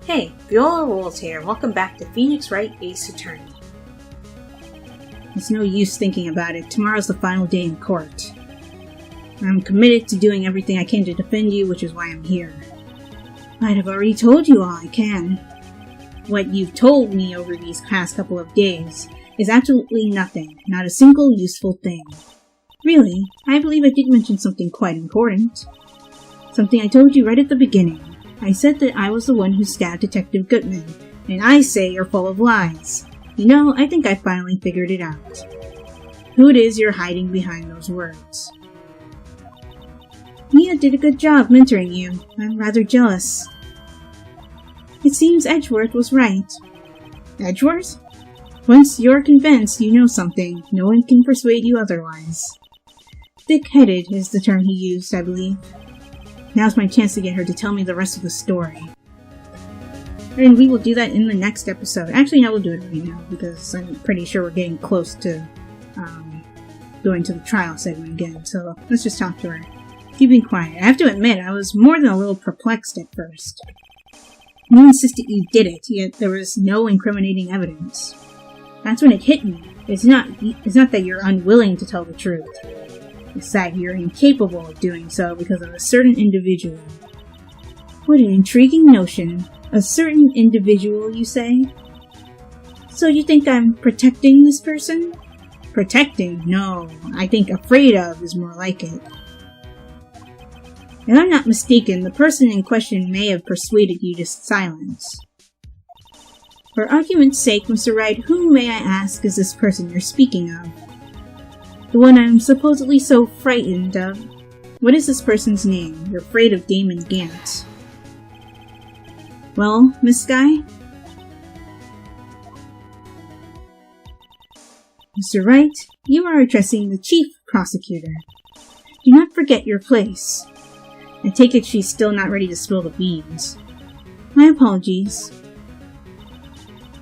Hey, Viola Rolls here. Welcome back to Phoenix Wright Ace Attorney. It's no use thinking about it. Tomorrow's the final day in court. I'm committed to doing everything I can to defend you, which is why I'm here. I'd have already told you all I can. What you've told me over these past couple of days is absolutely nothing, not a single useful thing. Really, I believe I did mention something quite important. Something I told you right at the beginning. I said that I was the one who stabbed Detective Goodman, and I say you're full of lies. You know, I think I finally figured it out. Who it is you're hiding behind those words. Mia did a good job mentoring you. I'm rather jealous. It seems Edgeworth was right. Edgeworth? Once you're convinced you know something, no one can persuade you otherwise. Thick-headed is the term he used, I believe. Now's my chance to get her to tell me the rest of the story. And we will do that in the next episode. Actually, no, we'll do it right now, because I'm pretty sure we're getting close to going to the trial segment again. So let's just talk to her. Keeping quiet. I have to admit, I was more than a little perplexed at first. You insisted you did it, yet there was no incriminating evidence. That's when it hit me. It's not that you're unwilling to tell the truth. It's that you're incapable of doing so because of a certain individual. What an intriguing notion. A certain individual, you say? So you think I'm protecting this person? Protecting? No. I think afraid of is more like it. If I'm not mistaken, the person in question may have persuaded you to silence. For argument's sake, Mr. Wright, who, may I ask, is this person you're speaking of? The one I'm supposedly so frightened of. What is this person's name? You're afraid of Damon Gant. Well, Miss Skye? Mr. Wright, you are addressing the Chief Prosecutor. Do not forget your place. I take it she's still not ready to spill the beans. My apologies.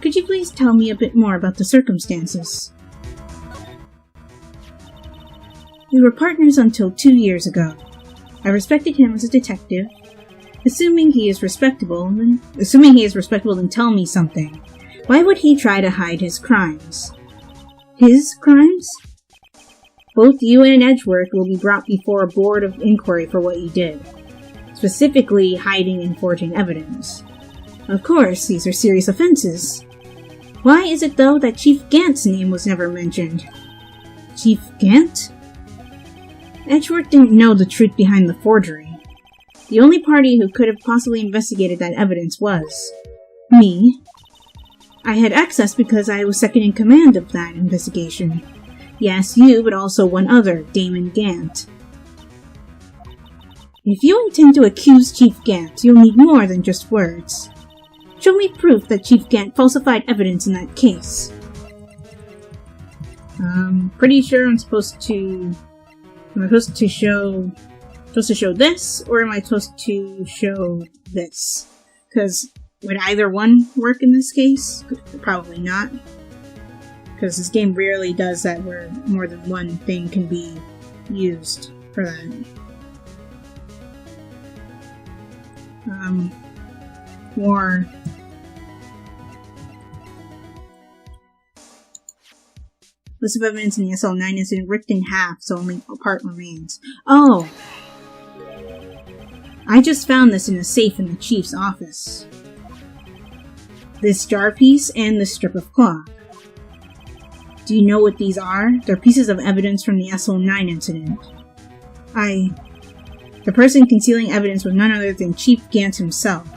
Could you please tell me a bit more about the circumstances? We were partners until 2 years ago. I respected him as a detective. Assuming he is respectable, then tell me something. Why would he try to hide his crimes? His crimes? Both you and Edgeworth will be brought before a board of inquiry for what you did. Specifically, hiding and forging evidence. Of course, these are serious offenses. Why is it, though, that Chief Gant's name was never mentioned? Chief Gant? Edgeworth didn't know the truth behind the forgery. The only party who could have possibly investigated that evidence was me. I had access because I was second in command of that investigation. Yes, you, but also one other, Damon Gant. If you intend to accuse Chief Gant, you'll need more than just words. Show me proof that Chief Gant falsified evidence in that case. Pretty sure I'm supposed to show this, or am I supposed to show this? Because would either one work in this case? Probably not. Because this game rarely does that where more than one thing can be used for that. Or list of evidence in the SL9 incident ripped in half, so only a part remains. Oh! I just found this in a safe in the chief's office. This jar piece and this strip of cloth. Do you know what these are? They're pieces of evidence from the SL9 incident. The person concealing evidence was none other than Chief Gant himself.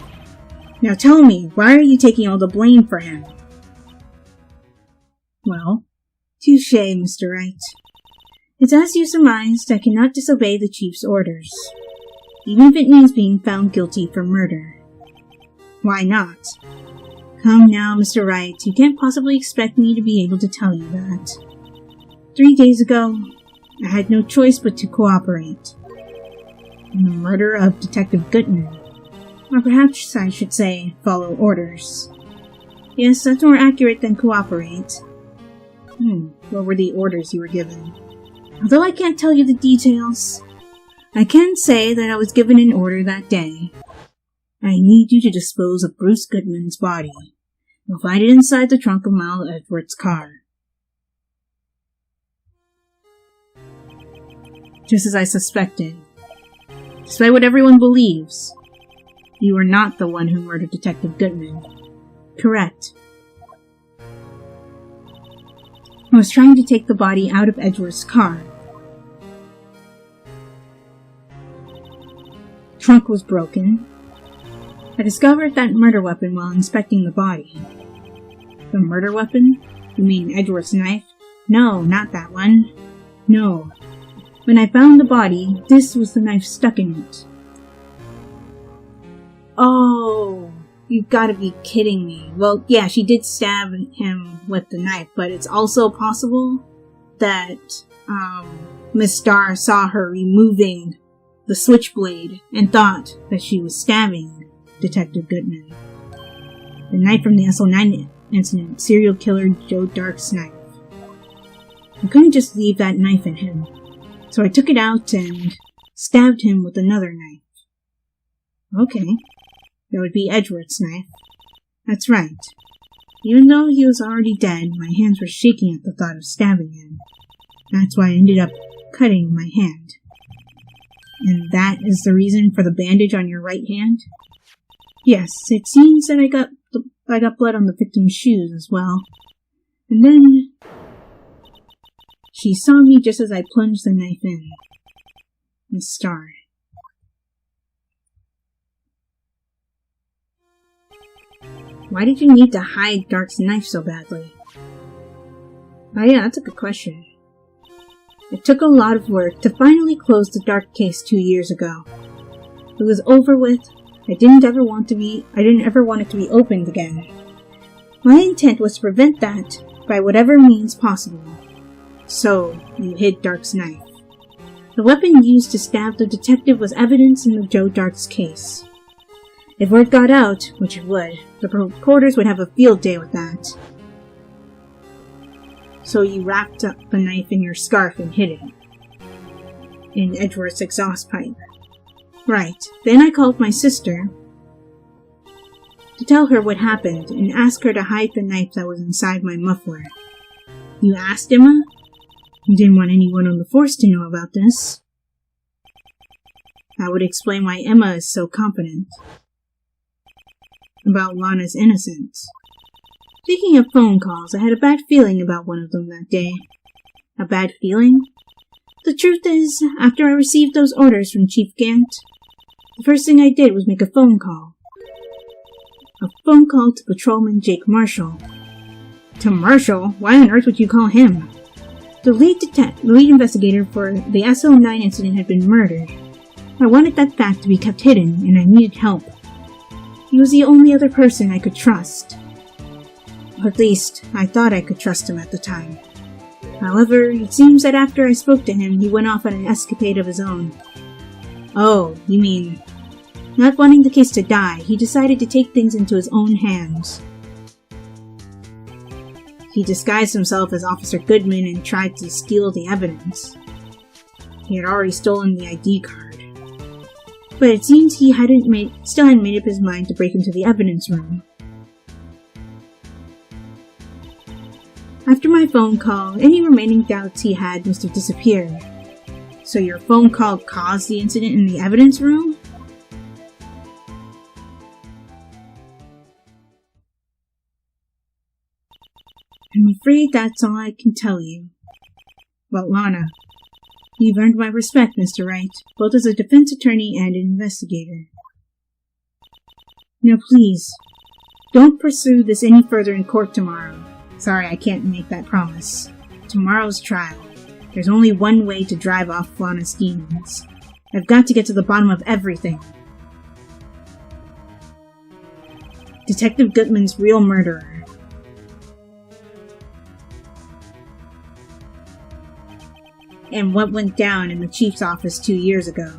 Now tell me, why are you taking all the blame for him? Well, touché, Mr. Wright. It's as you surmised, I cannot disobey the Chief's orders. Even if it means being found guilty for murder. Why not? Come now, Mr. Wright, you can't possibly expect me to be able to tell you that. 3 days ago, I had no choice but to cooperate. In the murder of Detective Goodman. Or perhaps I should say, follow orders. Yes, that's more accurate than cooperate. What were the orders you were given? Although I can't tell you the details, I can say that I was given an order that day. I need you to dispose of Bruce Goodman's body. You'll find it inside the trunk of Mal Edwards' car. Just as I suspected. Despite what everyone believes, you were not the one who murdered Detective Goodman. Correct. I was trying to take the body out of Edgeworth's car. Trunk was broken. I discovered that murder weapon while inspecting the body. The murder weapon? You mean Edgeworth's knife? No, not that one. No. When I found the body, this was the knife stuck in it. Oh, you've got to be kidding me. Well, yeah, she did stab him with the knife, but it's also possible that Miss Starr saw her removing the switchblade and thought that she was stabbing Detective Goodman. The knife from the SO9 incident, serial killer Joe Dark's knife. I couldn't just leave that knife in him, so I took it out and stabbed him with another knife. Okay, that would be Edgeworth's knife. That's right. Even though he was already dead, my hands were shaking at the thought of stabbing him. That's why I ended up cutting my hand. And that is the reason for the bandage on your right hand? Yes, it seems that I got blood on the victim's shoes as well. And then she saw me just as I plunged the knife in. Miss Starr. Why did you need to hide Dark's knife so badly? Oh yeah, that's a good question. It took a lot of work to finally close the Dark case 2 years ago. It was over with. I didn't ever want it to be opened again. My intent was to prevent that by whatever means possible. So, you hid Dark's knife. The weapon used to stab the detective was evidence in the Joe Dark's case. If word got out, which it would, the reporters would have a field day with that. So you wrapped up the knife in your scarf and hid it in Edgeworth's exhaust pipe. Right. Then I called my sister to tell her what happened and ask her to hide the knife that was inside my muffler. You asked Emma? You didn't want anyone on the force to know about this. That would explain why Emma is so confident about Lana's innocence. Speaking of phone calls, I had a bad feeling about one of them that day. A bad feeling? The truth is, after I received those orders from Chief Gant, the first thing I did was make a phone call. A phone call to Patrolman Jake Marshall. To Marshall? Why on earth would you call him? The lead investigator for the SO9 incident had been murdered. I wanted that fact to be kept hidden, and I needed help. He was the only other person I could trust. Or at least, I thought I could trust him at the time. However, it seems that after I spoke to him, he went off on an escapade of his own. Oh, you mean, not wanting the case to die, he decided to take things into his own hands. He disguised himself as Officer Goodman and tried to steal the evidence. He had already stolen the ID card. But it seems he still hadn't made up his mind to break into the evidence room. After my phone call, any remaining doubts he had must have disappeared. So your phone call caused the incident in the evidence room? I'm afraid that's all I can tell you. Well, Lana, you've earned my respect, Mr. Wright, both as a defense attorney and an investigator. Now please, don't pursue this any further in court tomorrow. Sorry, I can't make that promise. Tomorrow's trial. There's only one way to drive off Lana's demons. I've got to get to the bottom of everything. Detective Goodman's real murderer. And what went down in the chief's office 2 years ago.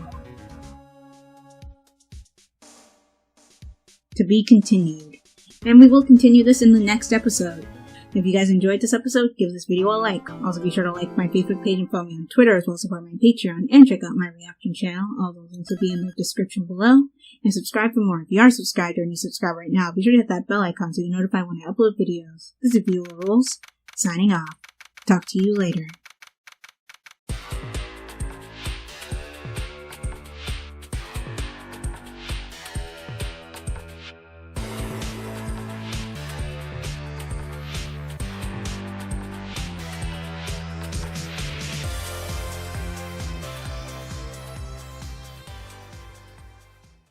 To be continued. And we will continue this in the next episode. If you guys enjoyed this episode, give this video a like. Also be sure to like my Facebook page and follow me on Twitter, as well as support my Patreon, and check out my reaction channel. All those links will be in the description below. And subscribe for more. If you are subscribed or you subscribe right now, be sure to hit that bell icon so you're notified when I upload videos. This is Viewer Rules, signing off. Talk to you later.